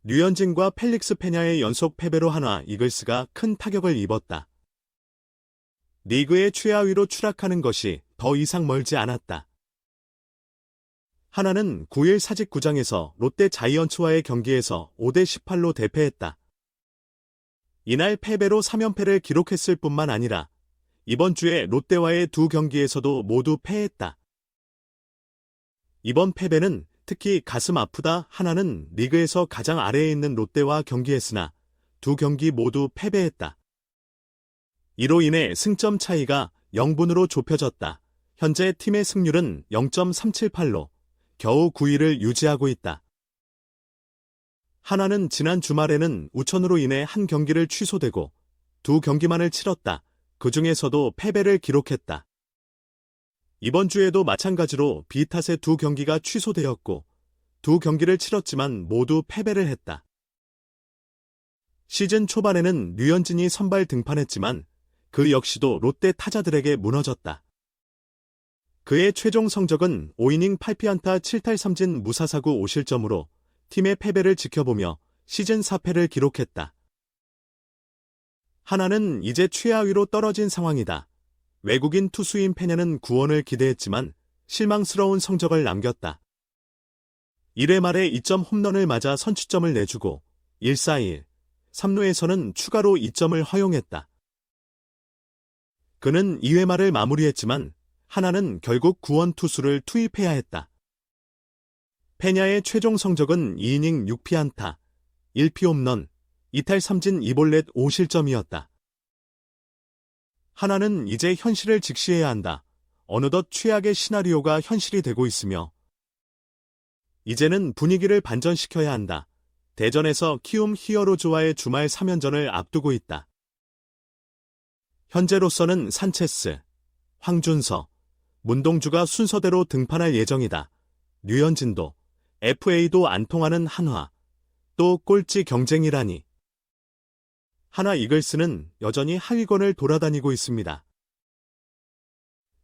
류현진과 펠릭스 페냐의 연속 패배로 한화 이글스가 큰 타격을 입었다. 리그의 최하위로 추락하는 것이 더 이상 멀지 않았다. 한화는 9일 사직구장에서 롯데 자이언츠와의 경기에서 5대 18로 대패했다. 이날 패배로 3연패를 기록했을 뿐만 아니라 이번 주에 롯데와의 두 경기에서도 모두 패했다. 이번 패배는 특히 가슴 아프다. 한화는 리그에서 가장 아래에 있는 롯데와 경기했으나 두 경기 모두 패배했다. 이로 인해 승점 차이가 0분으로 좁혀졌다. 현재 팀의 승률은 0.378로 겨우 9위를 유지하고 있다. 한화는 지난 주말에는 우천으로 인해 한 경기를 취소되고 두 경기만을 치렀다. 그 중에서도 패배를 기록했다. 이번 주에도 마찬가지로 비 탓에 두 경기가 취소되었고 두 경기를 치렀지만 모두 패배를 했다. 시즌 초반에는 류현진이 선발 등판했지만 그 역시도 롯데 타자들에게 무너졌다. 그의 최종 성적은 5이닝 8피안타 7탈 3진 무사사구 5실점으로 팀의 패배를 지켜보며 시즌 4패를 기록했다. 한화는 이제 최하위로 떨어진 상황이다. 외국인 투수인 페냐는 구원을 기대했지만 실망스러운 성적을 남겼다. 1회 말에 2점 홈런을 맞아 선취점을 내주고 1-4-1, 3루에서는 추가로 2점을 허용했다. 그는 2회 말을 마무리했지만 한화는 결국 구원 투수를 투입해야 했다. 페냐의 최종 성적은 2이닝 6피안타, 1피 홈런, 2탈 3진 2볼넷 5실점이었다. 한화는 이제 현실을 직시해야 한다. 어느덧 최악의 시나리오가 현실이 되고 있으며 이제는 분위기를 반전시켜야 한다. 대전에서 키움 히어로즈와의 주말 3연전을 앞두고 있다. 현재로서는 산체스, 황준서, 문동주가 순서대로 등판할 예정이다. 류현진도, FA도 안 통하는 한화, 또 꼴찌 경쟁이라니. 한화 이글스는 여전히 하위권을 돌아다니고 있습니다.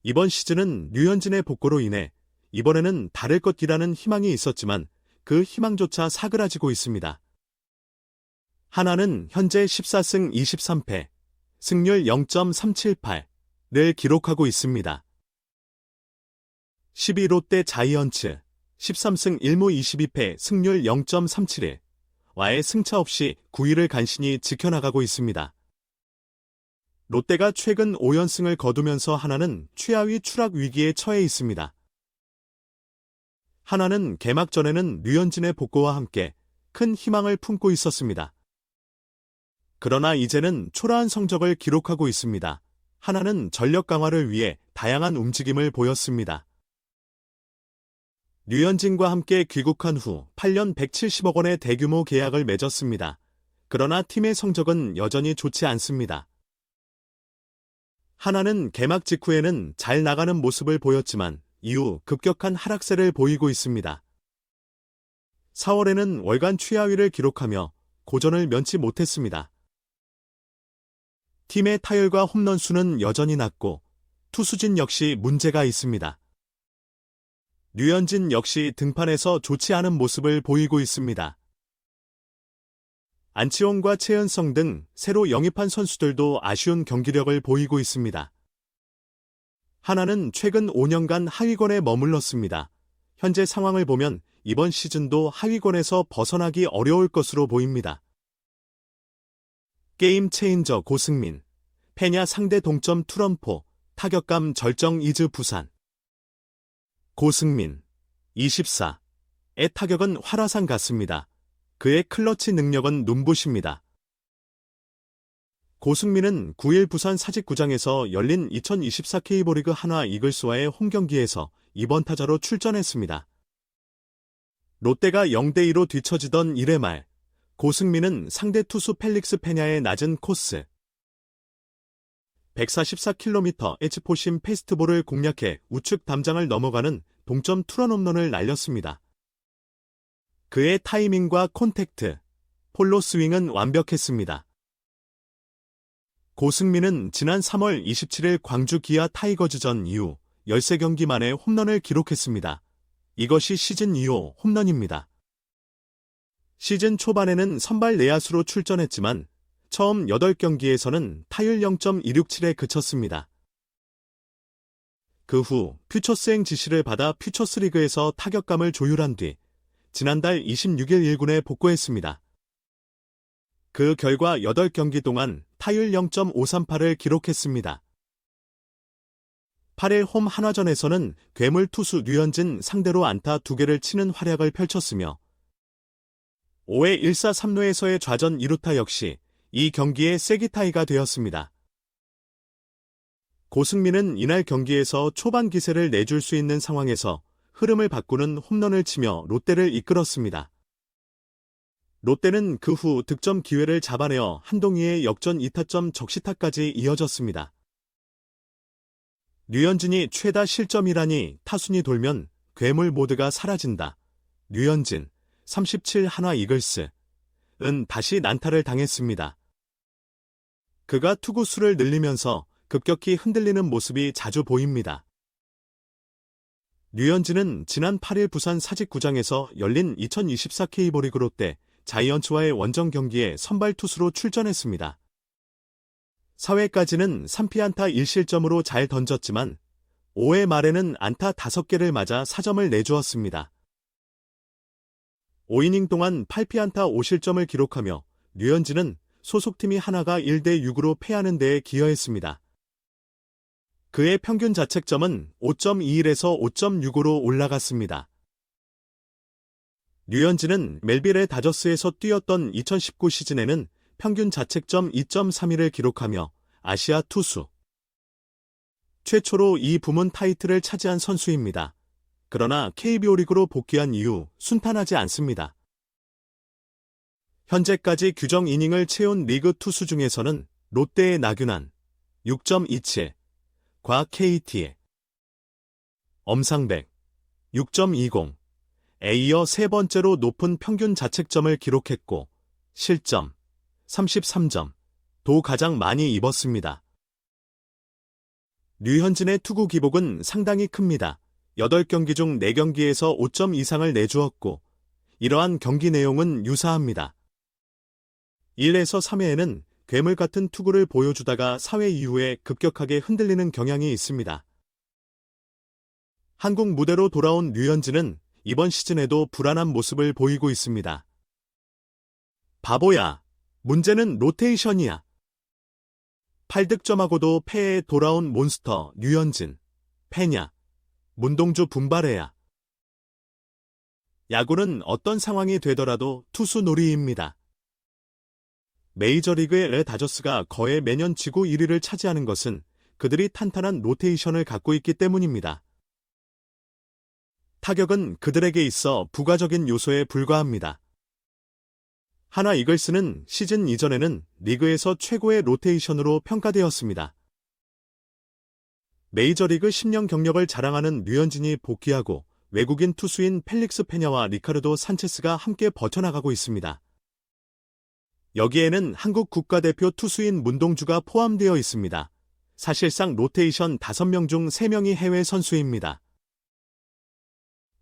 이번 시즌은 류현진의 복구로 인해 이번에는 다를 것이라는 희망이 있었지만 그 희망조차 사그라지고 있습니다. 한화는 현재 14승 23패, 승률 0.378를 기록하고 있습니다. 12 롯데 자이언츠, 13승 1무 22패, 승률 0.371와의 승차 없이 9위를 간신히 지켜나가고 있습니다. 롯데가 최근 5연승을 거두면서 한화는 최하위 추락 위기에 처해 있습니다. 한화는 개막 전에는 류현진의 복구와 함께 큰 희망을 품고 있었습니다. 그러나 이제는 초라한 성적을 기록하고 있습니다. 한화는 전력 강화를 위해 다양한 움직임을 보였습니다. 류현진과 함께 귀국한 후 8년 170억 원의 대규모 계약을 맺었습니다. 그러나 팀의 성적은 여전히 좋지 않습니다. 한화는 개막 직후에는 잘 나가는 모습을 보였지만 이후 급격한 하락세를 보이고 있습니다. 4월에는 월간 최하위를 기록하며 고전을 면치 못했습니다. 팀의 타율과 홈런 수는 여전히 낮고 투수진 역시 문제가 있습니다. 류현진 역시 등판에서 좋지 않은 모습을 보이고 있습니다. 안치홍과 최은성 등 새로 영입한 선수들도 아쉬운 경기력을 보이고 있습니다. 한화는 최근 5년간 하위권에 머물렀습니다. 현재 상황을 보면 이번 시즌도 하위권에서 벗어나기 어려울 것으로 보입니다. 게임 체인저 고승민, 페냐 상대 동점 투런포, 타격감 절정 이즈 부산. 고승민, 24의 타격은 활화산 같습니다. 그의 클러치 능력은 눈부십니다. 고승민은 9일 부산 사직구장에서 열린 2024 K리그 한화 이글스와의 홈경기에서 2번 타자로 출전했습니다. 롯데가 0대2로 뒤처지던 1회 말, 고승민은 상대 투수 펠릭스 페냐의 낮은 코스 144km H포심 페스트볼을 공략해 우측 담장을 넘어가는 동점 투런 홈런을 날렸습니다. 그의 타이밍과 콘택트, 폴로 스윙은 완벽했습니다. 고승민은 지난 3월 27일 광주 기아 타이거즈전 이후 13경기 만에 홈런을 기록했습니다. 이것이 시즌 2호 홈런입니다. 시즌 초반에는 선발 내야수로 출전했지만 처음 8경기에서는 타율 0.267에 그쳤습니다. 그 후 퓨처스행 지시를 받아 퓨처스리그에서 타격감을 조율한 뒤 지난달 26일 1군에 복구했습니다. 그 결과 8경기 동안 타율 0.538을 기록했습니다. 8일 홈 한화전에서는 괴물 투수 류현진 상대로 안타 2개를 치는 활약을 펼쳤으며 5회 1사 3루에서의 좌전 2루타 역시 이 경기의 쐐기타이가 되었습니다. 고승민은 이날 경기에서 초반 기세를 내줄 수 있는 상황에서 흐름을 바꾸는 홈런을 치며 롯데를 이끌었습니다. 롯데는 그 후 득점 기회를 잡아내어 한동희의 역전 2타점 적시타까지 이어졌습니다. 류현진이 최다 실점이라니 타순이 돌면 괴물 모드가 사라진다. 류현진 37 한화 이글스은 다시 난타를 당했습니다. 그가 투구 수를 늘리면서 급격히 흔들리는 모습이 자주 보입니다. 류현진은 지난 8일 부산 사직구장에서 열린 2024 K리그 롯데 자이언츠와의 원정 경기에 선발 투수로 출전했습니다. 4회까지는 3피안타 1실점으로 잘 던졌지만 5회 말에는 안타 5개를 맞아 4점을 내주었습니다. 5이닝 동안 8피안타 5실점을 기록하며 류현진은 소속팀이 하나가 1대6으로 패하는 데에 기여했습니다. 그의 평균 자책점은 5.21에서 5.65로 올라갔습니다. 류현진은 멜빌의 다저스에서 뛰었던 2019 시즌에는 평균 자책점 2.31을 기록하며 아시아 투수 최초로 이 부문 타이틀을 차지한 선수입니다. 그러나 KBO 리그로 복귀한 이후 순탄하지 않습니다. 현재까지 규정 이닝을 채운 리그 투수 중에서는 롯데의 나균환 6.27, 과 KT의 엄상백 6.20에 이어 세 번째로 높은 평균 자책점을 기록했고 실점 33점도 가장 많이 입었습니다. 류현진의 투구 기복은 상당히 큽니다. 8경기 중 4경기에서 5점 이상을 내주었고 이러한 경기 내용은 유사합니다. 1에서 3회에는 괴물 같은 투구를 보여주다가 4회 이후에 급격하게 흔들리는 경향이 있습니다. 한국 무대로 돌아온 류현진은 이번 시즌에도 불안한 모습을 보이고 있습니다. 바보야. 문제는 로테이션이야. 8득점하고도 패에 돌아온 몬스터 류현진. 패냐. 문동주 분발해야. 야구는 어떤 상황이 되더라도 투수 놀이입니다. 메이저리그의 레 다저스가 거의 매년 지구 1위를 차지하는 것은 그들이 탄탄한 로테이션을 갖고 있기 때문입니다. 타격은 그들에게 있어 부가적인 요소에 불과합니다. 한화 이글스는 시즌 이전에는 리그에서 최고의 로테이션으로 평가되었습니다. 메이저리그 10년 경력을 자랑하는 류현진이 복귀하고 외국인 투수인 펠릭스 페냐와 리카르도 산체스가 함께 버텨나가고 있습니다. 여기에는 한국 국가대표 투수인 문동주가 포함되어 있습니다. 사실상 로테이션 5명 중 3명이 해외 선수입니다.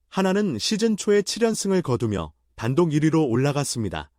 하나는 시즌 초에 7연승을 거두며 단독 1위로 올라갔습니다.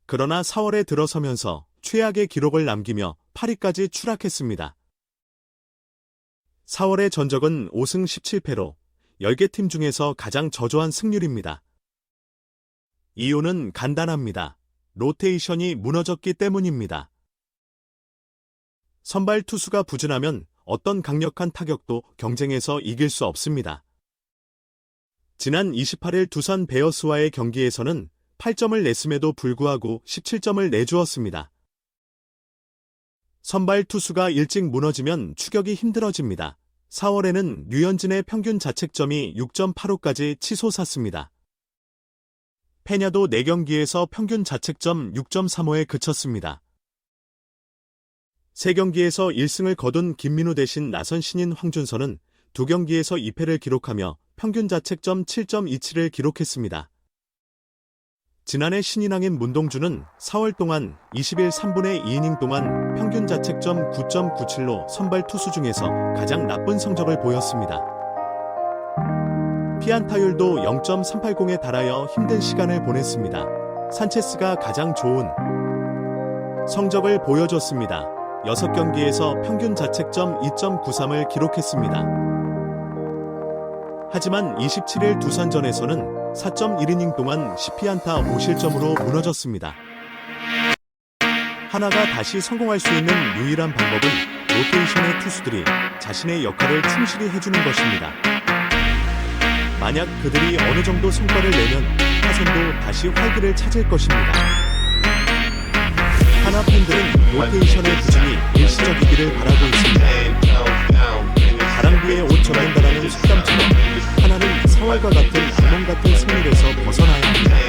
그러나 4월에 들어서면서 최악의 기록을 남기며 8위까지 추락했습니다. 4월의 전적은 5승 17패로 10개 팀 중에서 가장 저조한 승률입니다. 이유는 간단합니다. 로테이션이 무너졌기 때문입니다. 선발 투수가 부진하면 어떤 강력한 타격도 경쟁에서 이길 수 없습니다. 지난 28일 두산 베어스와의 경기에서는 8점을 냈음에도 불구하고 17점을 내주었습니다. 선발 투수가 일찍 무너지면 추격이 힘들어집니다. 4월에는 류현진의 평균 자책점이 6.85까지 치솟았습니다. 페냐도 4경기에서 평균 자책점 6.35에 그쳤습니다. 3경기에서 1승을 거둔 김민우 대신 나선 신인 황준서는 2경기에서 2패를 기록하며 평균 자책점 7.27을 기록했습니다. 지난해 신인왕인 문동주는 4월 동안 20일 3분의 2이닝 동안 평균 자책점 9.97로 선발 투수 중에서 가장 나쁜 성적을 보였습니다. 피안타율도 0.380에 달하여 힘든 시간을 보냈습니다. 산체스가 가장 좋은 성적을 보여줬습니다. 6경기에서 평균 자책점 2.93을 기록했습니다. 하지만 27일 두산전에서는 4.1이닝 동안 10피안타 5실점으로 무너졌습니다. 하나가 다시 성공할 수 있는 유일한 방법은 로테이션의 투수들이 자신의 역할을 충실히 해주는 것입니다. 만약 그들이 어느 정도 성과를 내면 타선도 다시 활기를 찾을 것입니다. 하나 팬들은 로테이션의 부진이 일시적이기를 바라고 있습니다. 가랑비에 옷 젖는다라는 속담처럼 하나는 4월과 같은 악몽 같은 승리에서 벗어나야 합니다.